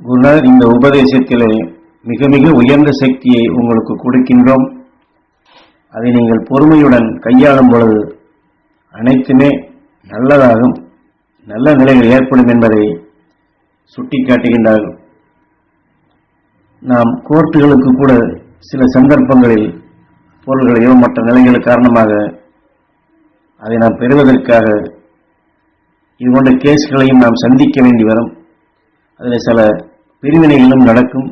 குருநாதர், இந்த உபதேசத்திலே மிக மிக உயர்ந்த சக்தியை உங்களுக்கு கொடுக்கின்றோம். அதை நீங்கள் பொறுமையுடன் கையாளும் பொழுது அனைத்துமே நல்லதாகும், நல்ல நிலைகள் ஏற்படும் என்பதை சுட்டிக்காட்டுகின்றார்கள். நாம் கோர்ட்டுகளுக்கு கூட சில சந்தர்ப்பங்களில் பொருள்களையோ மற்ற நிலைகள் காரணமாக அதை நாம் பெறுவதற்காக இது போன்ற கேஸ்களையும் நாம் சந்திக்க வேண்டி வரும். அதில் சில பிரிவினைகளும் நடக்கும்.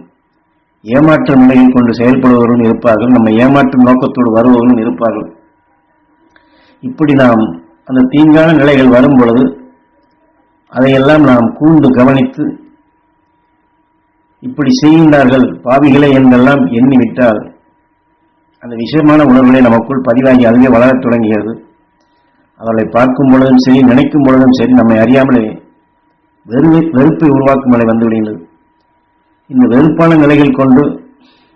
ஏமாற்று நிலையில் கொண்டு செயல்படுபவர்களும் இருப்பார்கள், நம்ம ஏமாற்றும் நோக்கத்தோடு வருபவர்களும் இருப்பார்கள். இப்படி நாம் அந்த தீங்கான நிலைகள் வரும் பொழுது அதையெல்லாம் நாம் கூர்ந்து கவனித்து இப்படி செய்கின்றார்கள் பாவிகளே என்றெல்லாம் எண்ணிவிட்டால் அந்த விஷயமான உணர்வுகளை நமக்குள் பதிவாகி அதுவே வளரத் தொடங்குகிறது. அவர்களை பார்க்கும் பொழுதும் சரி, நினைக்கும் பொழுதும் சரி, நம்மை அறியாமலே வெறுப்பை உருவாக்கும் நிலை வந்துவிடுகிறது. இந்த வெறுப்பான நிலைகள் கொண்டு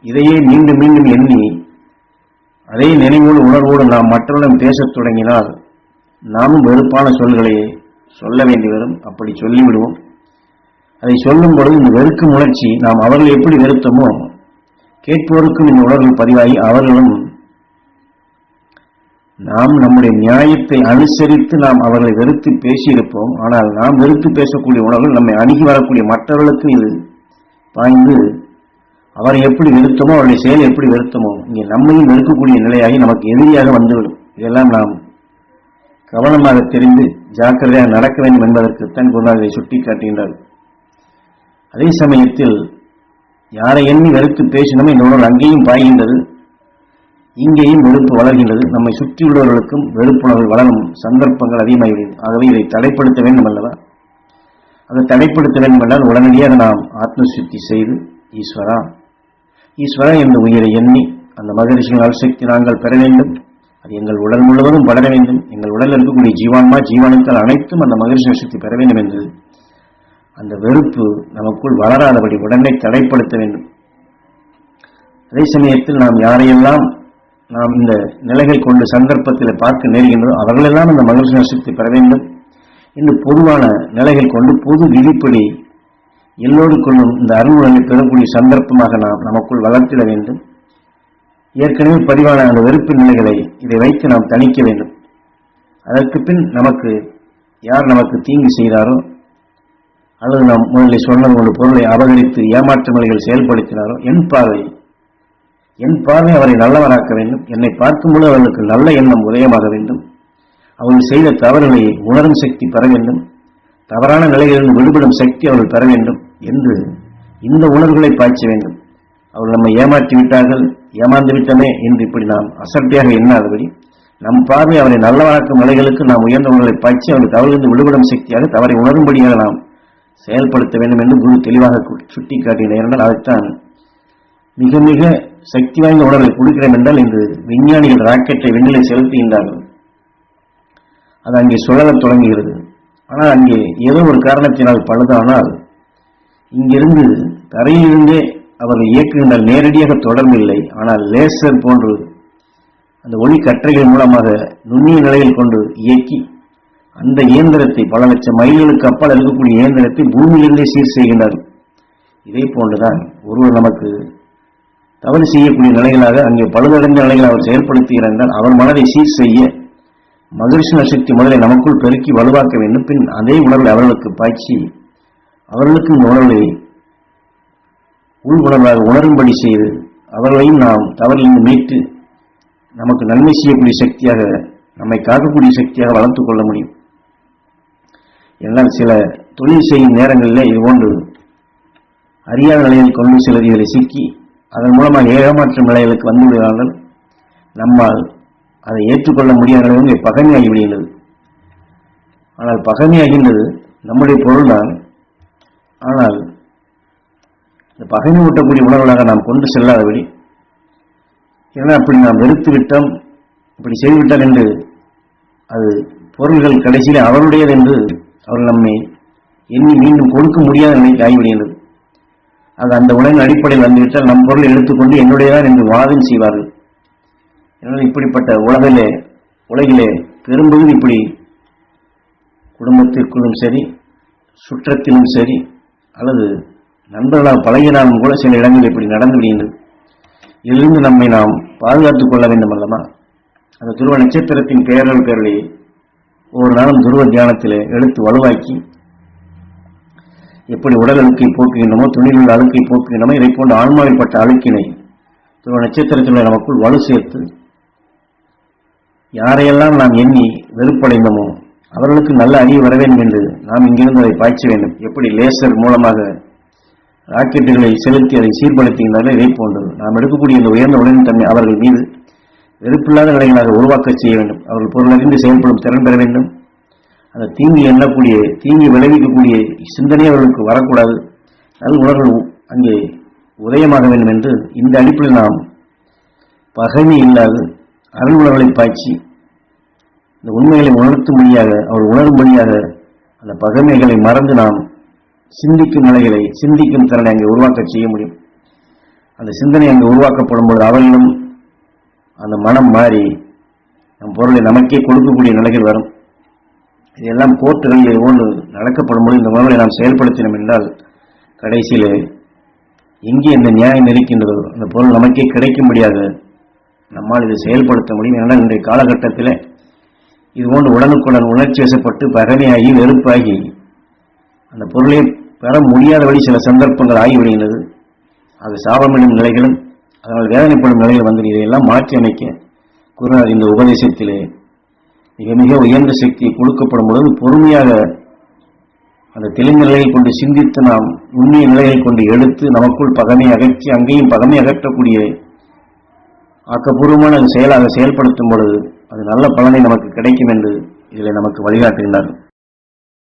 இதையே மீண்டும் மீண்டும் எண்ணி அதே நினைவோடு உணர்வோடு நாம் மற்றவரிடம் பேசத் தொடங்கினால் நாமும் வெறுப்பான சொல்களை சொல்ல வேண்டி வரும். அப்படி சொல்லிவிடுவோம். அதை சொல்லும் பொழுது இந்த வெறுக்கும் உணர்ச்சி நாம் அவர்களை எப்படி வெறுத்தோமோ கேட்போருக்கும் இந்த உணர்வு பதிவாகி அவர்களும் நாம் நம்முடைய நியாயத்தை அனுசரித்து நாம் அவர்களை வெறுத்து பேசியிருப்போம். ஆனால் நாம் வெறுத்து பேசக்கூடிய உணர்வுகள் நம்மை அணுகி வரக்கூடிய மற்றவர்களுக்கு இது பாய்ந்து அவரை எப்படி வெறுத்தமோ அவருடைய செயலை எப்படி வெறுத்தமோ இங்கே நம்மையும் வெறுக்கக்கூடிய நிலையாகி நமக்கு எதிரியாக வந்துவிடும். இதெல்லாம் நாம் கவனமாக தெரிந்து ஜாக்கிரதையாக நடக்க வேண்டும் என்பதற்குத்தான் குருநாதரை சுட்டிக்காட்டுகின்றார். அதே சமயத்தில் யாரை எண்ணி வெறுத்து பேசினோமோ இந்த உணர்வு அங்கேயும் பாய்கின்றது, இங்கேயும் வெறுப்பு வளர்கின்றது. நம்மை சுற்றியுள்ளவர்களுக்கும் வெறுப்புணர்வு வளரும் சந்தர்ப்பங்கள் அதிகமாகிறது. ஆகவே இதை தடைப்படுத்த வேண்டும் அல்லவா? அதை தடைப்படுத்த வேண்டும் என்றால் உடனடியாக நாம் ஆத்மசுத்தி செய்து ஈஸ்வரா ஈஸ்வரா என்ற உயிரை எண்ணி அந்த மகரிஷியின் அல்சக்தி நாங்கள் பெற வேண்டும். அது எங்கள் உடல் முழுவதும் படர வேண்டும். எங்கள் உடலில் இருக்கக்கூடிய ஜீவான்மா ஜீவானுக்கள் அனைத்தும் அந்த மகரிஷி சக்தி பெற வேண்டும் என்று அந்த வெறுப்பு நமக்குள் வளராதபடி உடனே தடைப்படுத்த வேண்டும். அதே சமயத்தில் நாம் யாரையெல்லாம் நாம் இந்த நிலைகள் கொண்டு சந்தர்ப்பத்தில் பார்க்க நேர்கின்றோம் அவர்களெல்லாம் அந்த மகிழ்ச்சி சக்தி பெற வேண்டும் என்று பொதுவான நிலைகள் கொண்டு பொது விதிப்படி எல்லோருக்குள்ளும் இந்த அருள்நிலை பெறக்கூடிய சந்தர்ப்பமாக நாம் நமக்குள் வளர்த்திட வேண்டும். ஏற்கனவே பதிவான அந்த வெறுப்பு நிலைகளை இதை வைத்து நாம் தணிக்க வேண்டும். அதற்கு பின் நமக்கு யார் நமக்கு தீங்கு செய்தாரோ அல்லது நாம் முதலில் சொன்னது ஒரு பொருளை அபகரித்து ஏமாற்று நிலைகள் செயல்படுத்தினாரோ என் பார்வை அவரை நல்லவராக்க வேண்டும். என்னை பார்க்கும்போது அவர்களுக்கு நல்ல எண்ணம் உதயமாக வேண்டும். அவர்கள் செய்த தவறுகளை உணரும் சக்தி பெற வேண்டும். தவறான நிலையிலிருந்து விடுபடும் சக்தி அவர்கள் பெற வேண்டும் என்று இந்த உணர்வுகளை பாய்ச்ச வேண்டும். அவர்கள் நம்மை ஏமாற்றி விட்டார்கள், ஏமாந்து விட்டமே என்று இப்படி நாம் அசட்டையாக எண்ணாதபடி நம் பார்வை அவரை நல்லவராக்கும் நிலைகளுக்கு நாம் உயர்ந்த உணர்வுகளை பாய்ச்சி அவர்கள் தவறிலிருந்து விடுபடும் சக்தியாக தவறை உணரும்படியாக நாம் செயல்படுத்த வேண்டும் என்று குரு தெளிவாக சுட்டிக்காட்டினார். என்றால் அதைத்தான் மிக மிக சக்தி வாய்ந்த உணர்வை கொடுக்கிறோம் என்றால் இன்று விஞ்ஞானிகள் ராக்கெட்டை விண்ணிலை செலுத்துகின்றார்கள். அது அங்கே சுழலத் தொடங்குகிறது. ஆனால் அங்கே ஏதோ ஒரு காரணத்தினால் பழுதானால் இங்கிருந்து தரையிலிருந்தே அவர்கள் இயக்குகின்ற நேரடியாக தொடர்பில்லை. ஆனால் லேசர் போன்று அந்த ஒளி கற்றைகள் மூலமாக நுண்ணிய நிலையில் கொண்டு இயக்கி அந்த இயந்திரத்தை பல லட்சம் மைல்களுக்கு அப்பால் இருக்கக்கூடிய இயந்திரத்தை பூமியிலிருந்தே சீர் செய்கின்றார்கள். இதே போன்றுதான் ஒருவர் நமக்கு தவறு செய்யக்கூடிய நிலைகளாக அங்கே பழுதடைந்த நிலைகளை அவர் செயல்படுத்துகிறார் என்றால் அவர் மனதை சீர் செய்ய மகிழ்ச்சி சக்தி முதலை நமக்குள் பெருக்கி வலுவாக்க வேண்டும். பின் அதே உணர்வை அவர்களுக்கு பாய்ச்சி அவர்களுக்கு இந்த உணர்வை உள் உணர்வாக உணரும்படி செய்து அவர்களையும் நாம் தவறிலிருந்து மீட்டு நமக்கு நன்மை செய்யக்கூடிய சக்தியாக நம்மை காக்கக்கூடிய சக்தியாக வளர்த்துக் கொள்ள முடியும். என்னால் சில தொழில் செய்யும் நேரங்களிலே இதுபோன்று அறியாத நிலையில் கொண்டு சிலர் இதில் சிக்கி அதன் மூலமாக ஏமாற்றும் நிலைகளுக்கு வந்து விடுகிறார்கள். நம்மால் அதை ஏற்றுக்கொள்ள முடியாத நிலையிலே பகைமையாகிவிடுகிறது. ஆனால் பகைமையாகின்றது நம்முடைய பொருள்தான். ஆனால் இந்த பகைமை ஊட்டக்கூடிய உணர்வுகளாக நாம் கொண்டு செல்லாதபடி, ஏன்னா அப்படி நாம் வெறுத்து விட்டோம், இப்படி செய்துவிட்டால் என்று அது பொருள்கள் கடைசியில் அவருடையது என்று அவர்கள் நம்மை எண்ணி மீண்டும் கொடுக்க முடியாத நிலைக்கு ஆகிவிடுகிறது. அது அந்த உணவின் அடிப்படையில் வந்துவிட்டால் நம் பொருளை எடுத்துக்கொண்டு என்னுடையதான் என்று வாதம் செய்வார்கள். எனவே இப்படிப்பட்ட உலகிலே பெரும்பகுதி இப்படி குடும்பத்திற்குள்ளும் சரி, சுற்றத்திலும் சரி, அல்லது நண்பர்களால் பழகினாலும் கூட சில இடங்கள் இப்படி நடந்து விடுகின்றது. இதிலிருந்து நம்மை நாம் பாதுகாத்துக் கொள்ள வேண்டும் அல்லவா? அந்த துருவ நட்சத்திரத்தின் பேரலே ஒவ்வொரு நாளும் துருவ தியானத்திலே எடுத்து வலுவாக்கி எப்படி உடல் அழுக்கை போக்குகின்றமோ, துணியில் உள்ள அழுக்கை போக்குகின்றமோ, இதை போன்ற ஆன்மாவில் பட்ட அழுக்கினை துருவ நட்சத்திரத்திலே நமக்குள் வலு சேர்த்து யாரையெல்லாம் நாம் எண்ணி வெறுப்படைந்தோமோ அவர்களுக்கு நல்ல அறிவு வர வேண்டும் என்று நாம் இங்கிருந்து அதை பாய்ச்ச வேண்டும். எப்படி லேசர் மூலமாக ராக்கெட்டுகளை செலுத்தி அதை சீர்படுத்துகின்றார்கள், இதை போன்றது நாம் எடுக்கக்கூடிய இந்த உயர்ந்த உடலின் தன்மை அவர்கள் மீது வெறுப்பில்லாத நிலைகளாக உருவாக்க செய்ய வேண்டும். அவர்கள் பொருளறிந்து செயல்படும் திறன் பெற வேண்டும். அந்த தீங்கி எண்ணக்கூடிய, தீங்கி விளைவிக்கக்கூடிய சிந்தனை அவர்களுக்கு வரக்கூடாது. நல் உணர்வுகள் அங்கே உதயமாக வேண்டும் என்று இந்த அடிப்பில் நாம் பகைமை இல்லாது அருள் உணர்வுகளை பாய்ச்சி இந்த உண்மைகளை உணர்த்தும்படியாக, அவர்கள் உணரும்படியாக அந்த பகைமைகளை மறந்து நாம் சிந்திக்கும் நிலைகளை, சிந்திக்கும் திறனை அங்கே உருவாக்க செய்ய முடியும். அந்த சிந்தனை அங்கே உருவாக்கப்படும் பொழுது அவர்களும் அந்த மனம் மாறி நம் பொருளை நமக்கே கொடுக்கக்கூடிய நிலைகள் வரும். இதெல்லாம் கோர்ட்டுகளில் ஒன்று நடக்கப்படும் போது இந்த உணர்வுகளை நாம் செயல்படுத்தினோம் என்றால் கடைசியிலே எங்கே இந்த நியாயம் இருக்கின்றதோ அந்த பொருள் நமக்கே கிடைக்கும்படியாக நம்மால் இதை செயல்படுத்த முடியும். ஏனென்றால் இன்றைய காலகட்டத்தில் இதுபோன்று உடனுக்குடன் உணர்ச்சி வசப்பட்டு பகைமையாகி வெறுப்பாகி அந்த பொருளை பெற முடியாதபடி சில சந்தர்ப்பங்கள் ஆகிவிடுகின்றது. அது சாபமிடும் நிலைகளும் அதனால் வேதனைப்படும் நிலைகள் வந்து இதையெல்லாம் மாற்றி அமைக்க குருநாதர் இந்த உபதேசத்திலே மிக மிக உயர்ந்த சக்தி கொடுக்கப்படும் பொழுது பொறுமையாக அந்த தெளிந்த நிலையை கொண்டு சிந்தித்து நாம் உண்மைய நிலையை கொண்டு எடுத்து நமக்குள் பகைமை அகற்றி அங்கேயும் பகைமை அகற்றக்கூடிய ஆக்கப்பூர்வமான செயலாக செயல்படுத்தும் பொழுது அது நல்ல பலனை நமக்கு கிடைக்கும் என்று இதில் நமக்கு வழிகாட்டுகின்றார்கள்.